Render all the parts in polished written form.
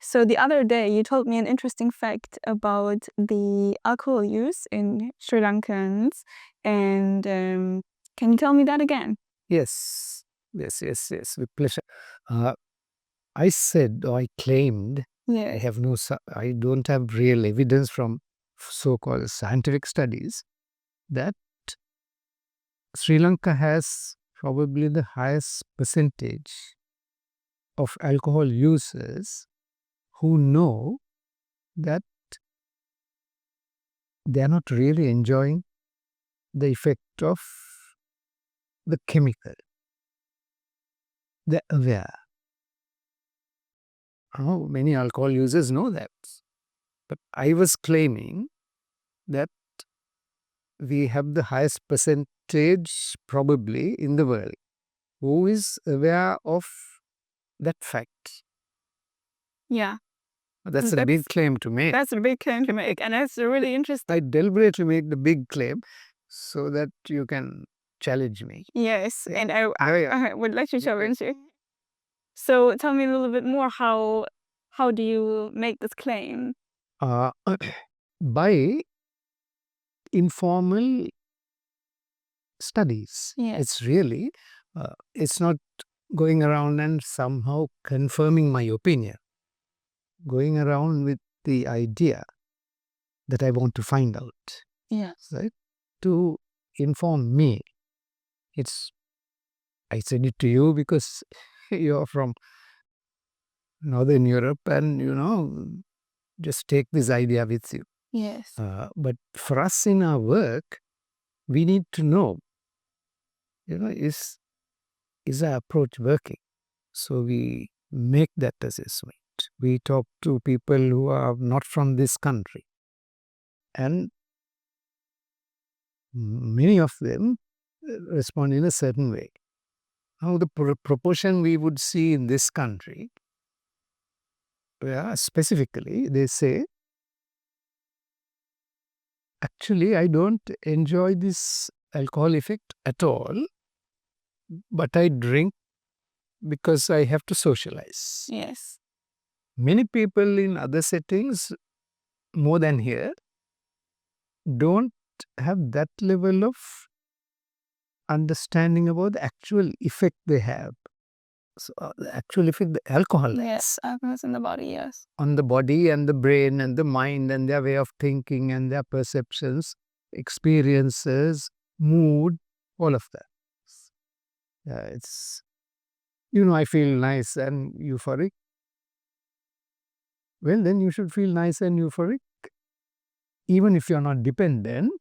So the other day you told me an interesting fact about the alcohol use in Sri Lankans, and can you tell me that again? Yes, with pleasure. I said, or I claimed, Yeah. I don't have real evidence from so-called scientific studies that Sri Lanka has probably the highest percentage of alcohol users who know that they are not really enjoying the effect of the chemical. They're aware. How many alcohol users know that? But I was claiming that we have the highest percentage probably in the world who is aware of that fact. Yeah. That's a big claim to make. That's a big claim to make, and that's really interesting. I deliberately make the big claim so that you can challenge me. Yes, Yeah. and I would let you challenge you. So tell me a little bit more. How do you make this claim? Uh, by informal studies. Yes. It's really, it's not going around and somehow confirming my opinion. Going around with the idea that I want to find out, Yes. right? To inform me. I said it to you because you're from Northern Europe and, just take this idea with you. Yes. But for us in our work, we need to know, is our approach working? So we make that assessment. We talk to people who are not from this country. And many of them respond in a certain way. Now, the proportion we would see in this country, specifically, they say, actually, I don't enjoy this alcohol effect at all, but I drink because I have to socialize. Yes. Many people in other settings, more than here, don't have that level of understanding about the actual effect they have. So, the actual effect the alcohol has. Yes, alcohol's in the body. Yes. On the body and the brain and the mind and their way of thinking and their perceptions, experiences, mood, all of that. It's, I feel nice and euphoric. Well, then you should feel nice and euphoric. Even if you're not dependent,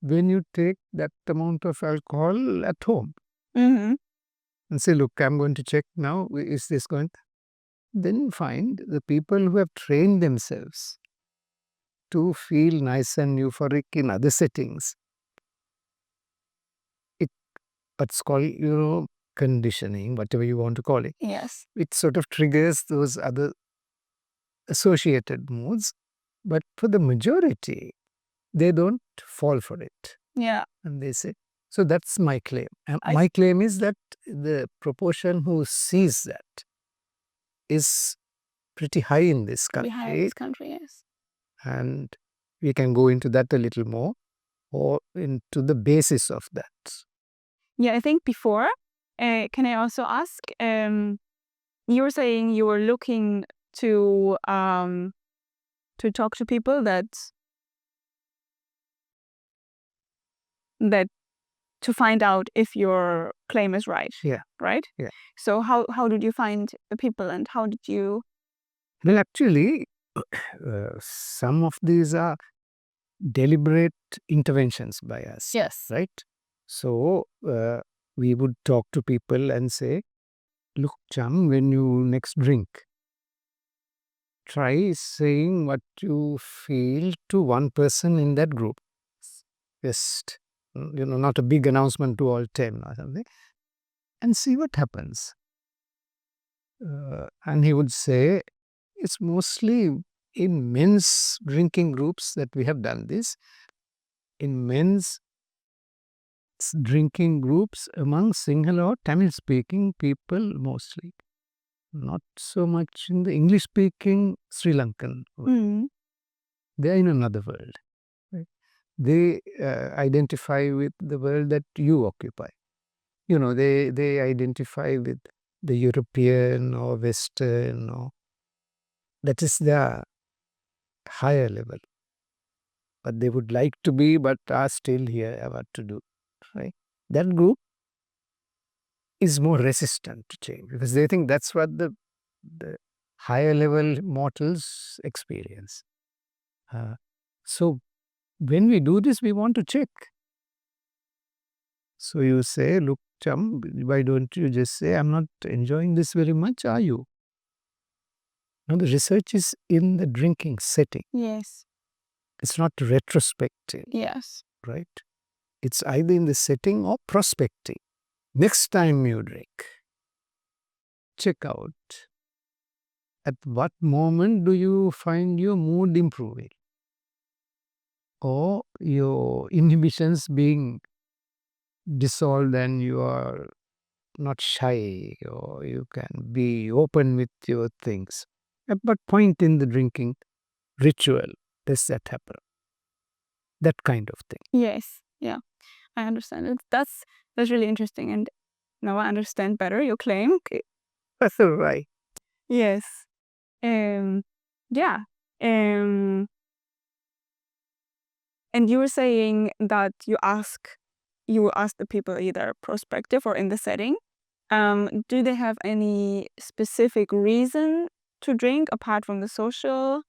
when you take that amount of alcohol at home Mm-hmm. and say, look, I'm going to check now, is this going to? Then find the people who have trained themselves to feel nice and euphoric in other settings. It's called, conditioning, whatever you want to call it. Yes. It sort of triggers those other associated moods. But for the majority, they don't fall for it. Yeah. And they say, so that's my claim. And my claim is that the proportion who sees that is pretty high in this country. High in this country, yes. And we can go into that a little more or into the basis of that. Yeah, I think before, can I also ask, you were saying you were looking to talk to people that to find out if your claim is right. Yeah. Right? Yeah. So how did you find the people and how did you? Well, actually, some of these are deliberate interventions by us. Yes. Right? So we would talk to people and say, look, Cham, when you next drink, try saying what you feel to one person in that group. Just, not a big announcement to all 10 or something. And see what happens. And he would say, it's mostly in men's drinking groups that we have done this. In men's drinking groups among Sinhala or Tamil speaking people mostly. not so much in the English speaking Sri Lankan world. Mm. They are in another world. Right? They identify with the world that you occupy. They identify with the European or Western, or that is their higher level. But they would like to be, but are still here, what to do, right? That group is more resistant to change because they think that's what the higher level mortals experience. So when we do this, we want to check. So you say, look, chum, why don't you just say, I'm not enjoying this very much, are you? Now the research is in the drinking setting. Yes. It's not retrospective, Yes. right? It's either in the setting or prospecting. Next time you drink, check out at what moment do you find your mood improving or your inhibitions being dissolved and you are not shy or you can be open with your things. At what point in the drinking ritual does that happen? That kind of thing. Yes. Yeah. I understand it. That's really interesting, and now I understand better your claim. That's right. Yes. Yeah. Um. And you were saying that you will ask the people either prospective or in the setting. Do they have any specific reason to drink apart from the social?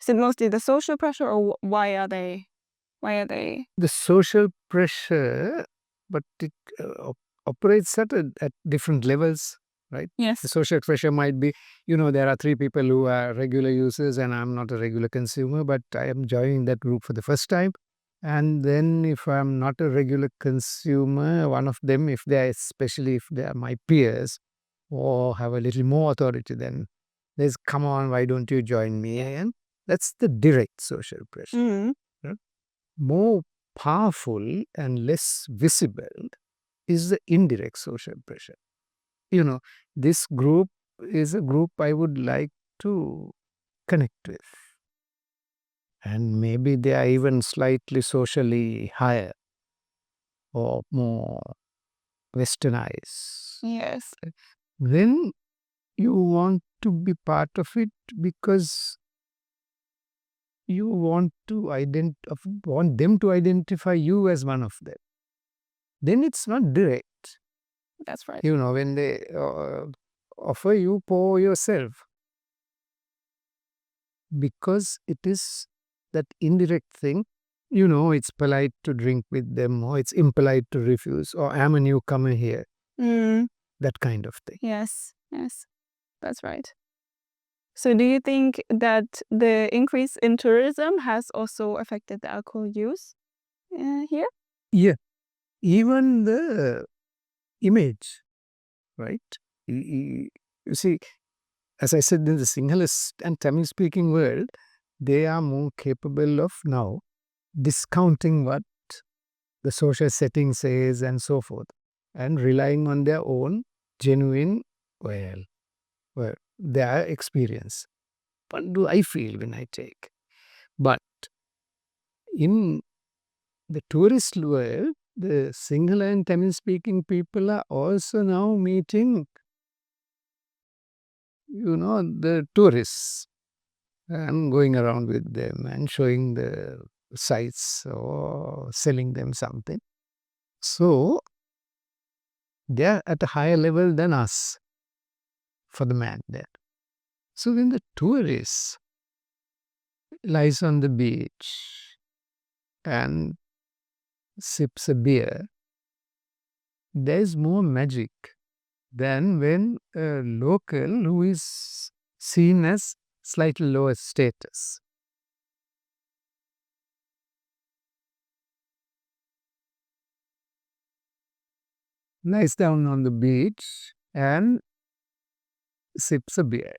Is it mostly the social pressure, or why are they? The social pressure, but it operates at different levels, right? The Yes. social pressure might be, there are 3 people who are regular users and I'm not a regular consumer, but I am joining that group for the first time. And then if I'm not a regular consumer, one of them, especially if they are my peers or have a little more authority, then there's, come on, why don't you join me? And that's the direct social pressure. Mm. Right? More powerful and less visible is the indirect social pressure. This group is a group I would like to connect with. And maybe they are even slightly socially higher or more westernized. Yes. Then you want to be part of it because you want them to identify you as one of them. Then it's not direct. That's right. When they offer you pour yourself, because it is that indirect thing. It's polite to drink with them or it's impolite to refuse or I'm a newcomer here, Mm. that kind of thing. Yes. Yes. That's right. So do you think that the increase in tourism has also affected the alcohol use here? Yeah, even the image, right? You see, as I said, in the Sinhala and Tamil speaking world, they are more capable of now discounting what the social setting says and so forth, and relying on their own genuine, their experience. What do I feel when I take? But in the tourist world, the Sinhala and Tamil speaking people are also now meeting, the tourists and going around with them and showing the sites or selling them something. So they're at a higher level than us for the man there. So when the tourist lies on the beach and sips a beer, there's more magic than when a local who is seen as slightly lower status. Lies down on the beach and sips a beer,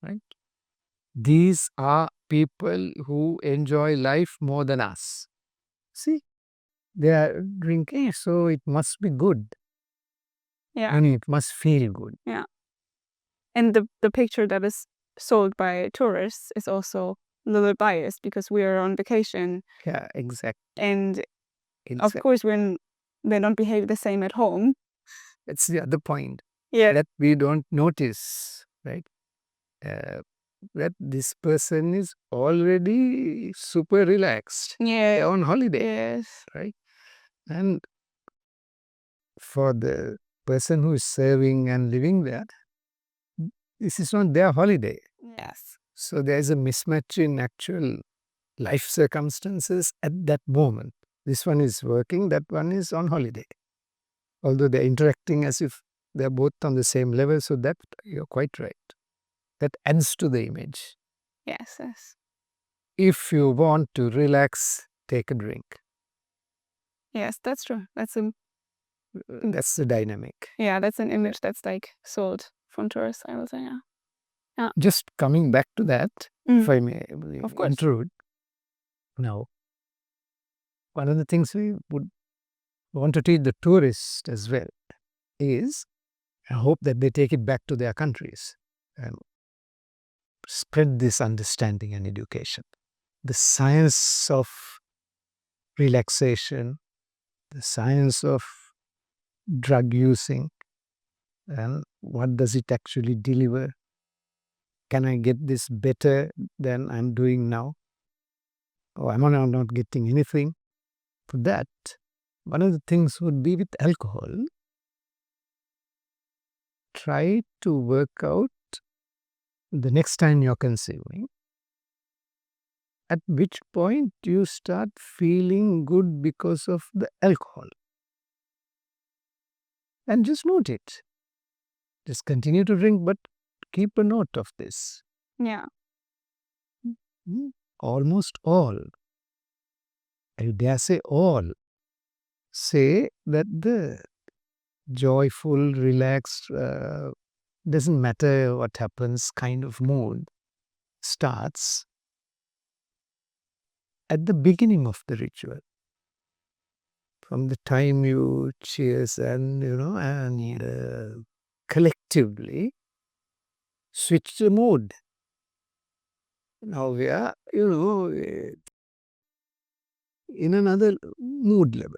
right? These are people who enjoy life more than us. See, they are drinking, so it must be good. Yeah. And it must feel good. Yeah. And the picture that is sold by tourists is also a little biased because we are on vacation. Yeah, exactly. And of course, when they don't behave the same at home. It's the other point. Yeah. That we don't notice, right? That this person is already super relaxed. Yeah. They're on holiday, Yes. right? And for the person who is serving and living there, this is not their holiday. Yes. So there is a mismatch in actual life circumstances at that moment. This one is working, that one is on holiday. Although they're interacting as if they're both on the same level, so that you're quite right. That adds to the image. Yes. Yes. If you want to relax, take a drink. Yes, that's true. That's That's the dynamic. yeah, that's an image that's like sold from tourists, I would say. Yeah. Just coming back to that, if I may Of course. intrude. Now, one of the things we would want to teach the tourists as well is, I hope that they take it back to their countries and spread this understanding and education. The science of relaxation, the science of drug using, and what does it actually deliver? Can I get this better than I'm doing now? Or am I not getting anything? For that, one of the things would be with alcohol. Try to work out the next time you're consuming, at which point you start feeling good because of the alcohol. And just note it. Just continue to drink, but keep a note of this. Yeah. Almost all, I dare say all, say that the joyful, relaxed, doesn't matter what happens kind of mood starts at the beginning of the ritual. From the time you cheers and collectively switch the mood. Now we are, in another mood level.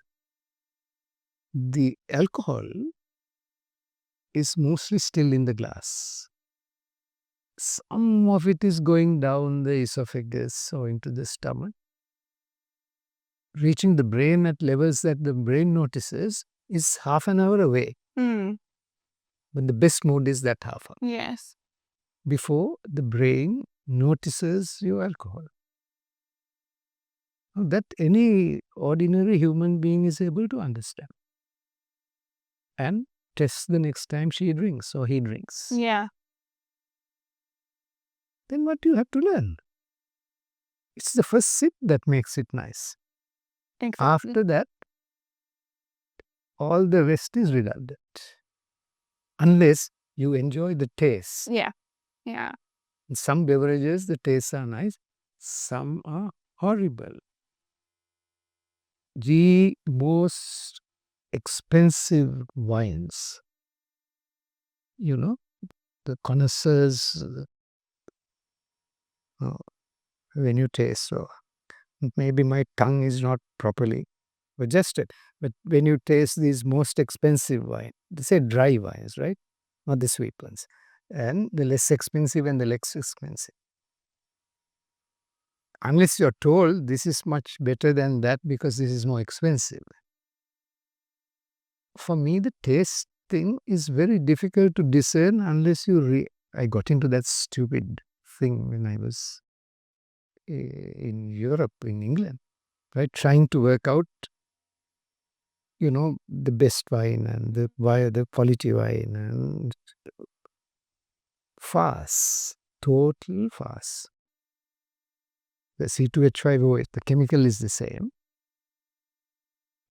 The alcohol is mostly still in the glass. Some of it is going down the esophagus or into the stomach, reaching the brain at levels that the brain notices is half an hour away. When the best mood is that half hour. Yes. Before the brain notices your alcohol. That any ordinary human being is able to understand. And test the next time she drinks or he drinks. Yeah. Then what do you have to learn? It's the first sip that makes it nice. Exactly. After that, all the rest is redundant. Unless you enjoy the taste. Yeah. Yeah. In some beverages, the tastes are nice. Some are horrible. The most expensive wines, the connoisseurs, when you taste, so maybe my tongue is not properly adjusted, but when you taste these most expensive wine, they say dry wines, right? Not the sweet ones. And the less expensive and the less expensive. Unless you're told this is much better than that because this is more expensive. For me, the taste thing is very difficult to discern unless you I got into that stupid thing when I was in Europe, in England, right? Trying to work out, the best wine and the quality wine, and farce, total farce. The C2H5OH, the chemical is the same.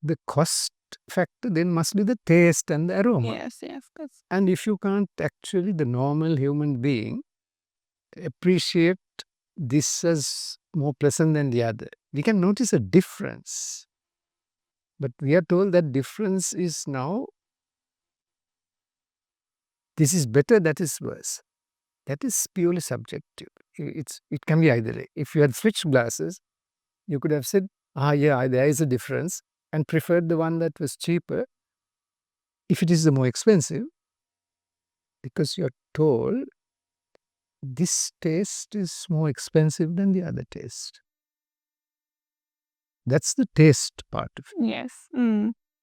The cost factor then must be the taste and the aroma. Yes. Yes. And if you can't actually, the normal human being, appreciate this as more pleasant than the other, we can notice a difference. But we are told that difference is now, this is better, that is worse. That is purely subjective. It can be either way. If you had switched glasses, you could have said, yeah, there is a difference, and preferred the one that was cheaper if it is the more expensive, because you're told this taste is more expensive than the other taste. That's the taste part of it. Yes. Mm.